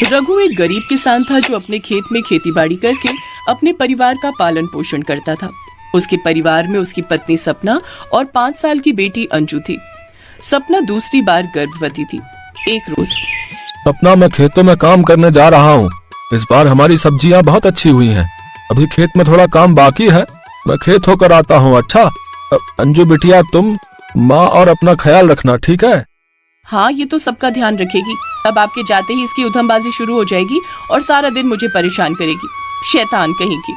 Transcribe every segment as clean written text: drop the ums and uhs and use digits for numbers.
रघु एक गरीब किसान था जो अपने खेत में खेतीबाड़ी करके अपने परिवार का पालन पोषण करता था। उसके परिवार में उसकी पत्नी सपना और 5 साल की बेटी अंजू थी। सपना दूसरी बार गर्भवती थी। एक रोज सपना, मैं खेतों में काम करने जा रहा हूँ। इस बार हमारी सब्जियाँ बहुत अच्छी हुई हैं। अभी खेत में थोड़ा काम बाकी है, मैं खेत होकर आता हूँ। अच्छा अंजू बिटिया, तुम माँ और अपना ख्याल रखना, ठीक है? हाँ, ये तो सबका ध्यान रखेगी। अब आपके जाते ही इसकी उधमबाजी शुरू हो जाएगी और सारा दिन मुझे परेशान करेगी, शैतान कहीं की।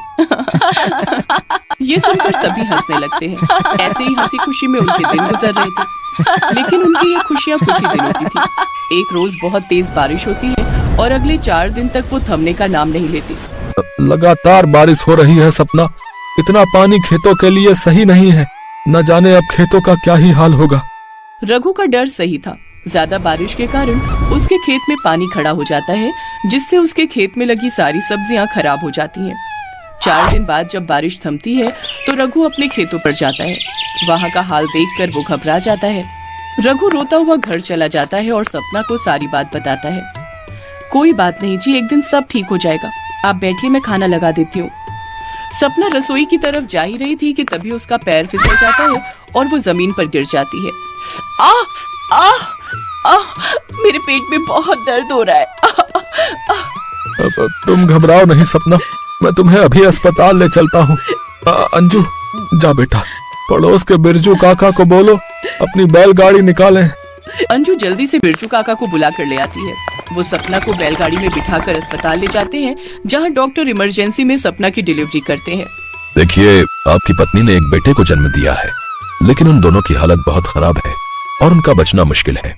ये सुनकर सभी हंसने लगते हैं। ऐसे ही हंसी खुशी में उनके दिन गुजर रहे थे, लेकिन उनकी ये खुशियाँ कुछ ही दिनों की थी। एक रोज बहुत तेज बारिश होती है और अगले 4 दिन तक वो थमने का नाम नहीं लेती। लगातार बारिश हो रही है सपना। इतना पानी खेतों के लिए सही नहीं है। न जाने अब खेतों का क्या ही हाल होगा। रघु का डर सही था। ज्यादा बारिश के कारण उसके खेत में पानी खड़ा हो जाता है, जिससे उसके खेत में लगी सारी सब्जियां खराब हो जाती हैं। 4 दिन बाद जब बारिश थमती है तो रघु अपने खेतों पर जाता है। वहाँ का हाल देखकर वो घबरा जाता है। रघु रोता हुआ घर चला जाता है और सपना को सारी बात बताता है। कोई बात नहीं जी, एक दिन सब ठीक हो जाएगा। आप बैठिए, मैं खाना लगा देती हूँ। सपना रसोई की तरफ जा ही रही थी कि तभी उसका पैर फिसल जाता है और वो जमीन पर गिर जाती है। आह आह आह, मेरे पेट में बहुत दर्द हो रहा है। तुम घबराओ नहीं सपना, मैं तुम्हें अभी अस्पताल ले चलता हूँ। अंजू जा बेटा, पड़ोस के बिरजू काका को बोलो अपनी बैलगाड़ी निकालें। अंजू जल्दी से बिरजू काका को बुला कर ले आती है। वो सपना को बैलगाड़ी में बिठाकर अस्पताल ले जाते हैं, जहाँ डॉक्टर इमरजेंसी में सपना की डिलीवरी करते हैं। देखिए, आपकी पत्नी ने एक बेटे को जन्म दिया है, लेकिन उन दोनों की हालत बहुत खराब है और उनका बचना मुश्किल है।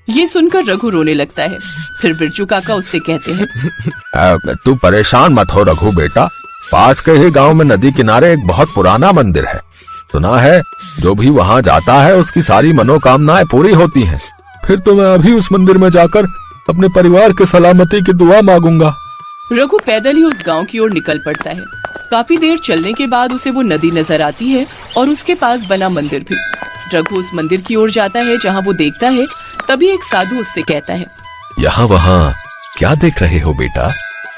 ये सुनकर रघु रोने लगता है। फिर बिरजू काका उससे कहते हैं, तू परेशान मत हो रघु बेटा, पास के ही गांव में नदी किनारे एक बहुत पुराना मंदिर है। सुना है जो भी वहां जाता है उसकी सारी मनोकामनाएं पूरी होती हैं। फिर तो मैं अभी उस मंदिर में जाकर अपने परिवार के सलामती की दुआ मांगूंगा। रघु पैदल ही उस गांव की ओर निकल पड़ता है। काफी देर चलने के बाद उसे वो नदी नजर आती है और उसके पास बना मंदिर भी। रघु उस मंदिर की ओर जाता है जहाँ वो देखता है। तभी एक साधु उससे कहता है, यहाँ वहाँ क्या देख रहे हो बेटा?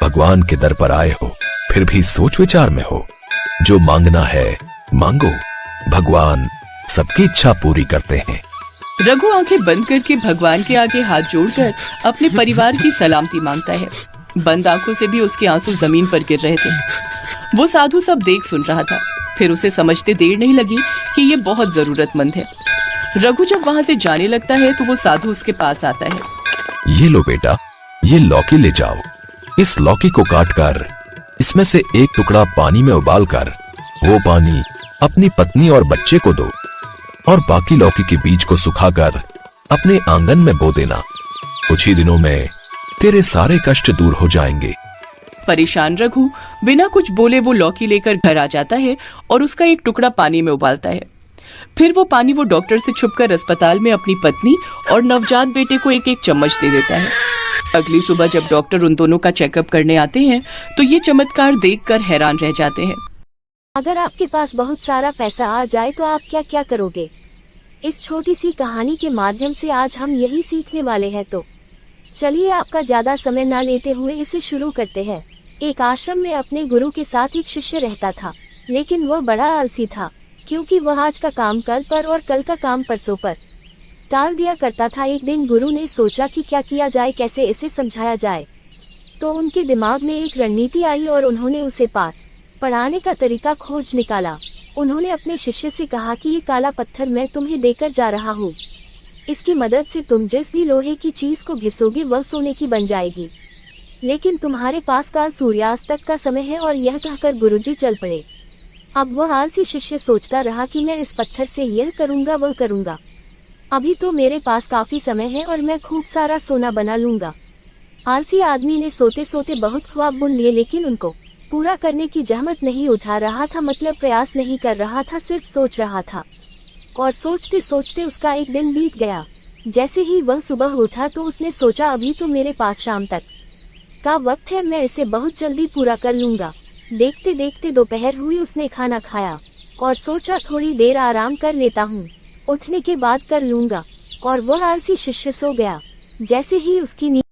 भगवान के दर पर आए हो, फिर भी सोच विचार में हो। जो मांगना है मांगो, भगवान सबकी इच्छा पूरी करते हैं। रघु आंखें बंद करके भगवान के आगे हाथ जोड़कर अपने परिवार की सलामती मांगता है। बंद आंखों से भी उसके आंसू जमीन पर गिर रहे थे। वो साधु सब देख सुन रहा था। फिर उसे समझते देर नहीं लगी कि ये बहुत जरूरतमंद है। रघु जब वहाँ से जाने लगता है तो वो साधु उसके पास आता है। ये लो बेटा, ये लौकी ले जाओ। इस लौकी को काटकर इसमें से एक टुकड़ा पानी में उबालकर वो पानी अपनी पत्नी और बच्चे को दो और बाकी लौकी के बीज को सुखाकर अपने आंगन में बो देना। कुछ ही दिनों में तेरे सारे कष्ट दूर हो जाएंगे। परेशान रघु बिना कुछ बोले वो लौकी लेकर घर आ जाता है और उसका एक टुकड़ा पानी में उबालता है। फिर वो पानी वो डॉक्टर से छुपकर अस्पताल में अपनी पत्नी और नवजात बेटे को एक एक चम्मच दे देता है। अगली सुबह जब डॉक्टर उन दोनों का चेकअप करने आते हैं तो ये चमत्कार देखकर हैरान रह जाते हैं। अगर आपके पास बहुत सारा पैसा आ जाए तो आप क्या क्या करोगे? इस छोटी सी कहानी के माध्यम से आज हम यही सीखने वाले हैं। तो चलिए आपका ज्यादा समय न लेते हुए इसे शुरू करते हैं। एक आश्रम में अपने गुरु के साथ एक शिष्य रहता था, लेकिन वह बड़ा आलसी था, क्योंकि वह आज का काम कल पर और कल का काम परसों पर टाल दिया करता था। एक दिन गुरु ने सोचा कि क्या किया जाए, कैसे इसे समझाया जाए। तो उनके दिमाग में एक रणनीति आई और उन्होंने उसे पाठ पढ़ाने का तरीका खोज निकाला। उन्होंने अपने शिष्य से कहा कि ये काला पत्थर मैं तुम्हें देकर जा रहा हूँ। इसकी मदद से तुम जिस भी लोहे की चीज को घिसोगे वह सोने की बन जाएगी। लेकिन तुम्हारे पास काल सूर्यास्त तक का समय है। और यह कहकर गुरुजी चल पड़े। अब वह आलसी शिष्य सोचता रहा कि मैं इस पत्थर से यह करूँगा वह करूँगा। अभी तो मेरे पास काफी समय है और मैं खूब सारा सोना बना लूंगा। आलसी आदमी ने सोते सोते बहुत ख्वाब बुन लिए, लेकिन उनको पूरा करने की जहमत नहीं उठा रहा था। मतलब प्रयास नहीं कर रहा था, सिर्फ सोच रहा था। और सोचते सोचते उसका एक दिन बीत गया। जैसे ही वह सुबह उठा तो उसने सोचा अभी तो मेरे पास शाम तक का वक्त है, मैं इसे बहुत जल्दी पूरा कर लूंगा। देखते देखते दोपहर हुई। उसने खाना खाया और सोचा थोड़ी देर आराम कर लेता हूँ, उठने के बाद कर लूंगा। और वह आलसी शिष्य सो गया। जैसे ही उसकी नींद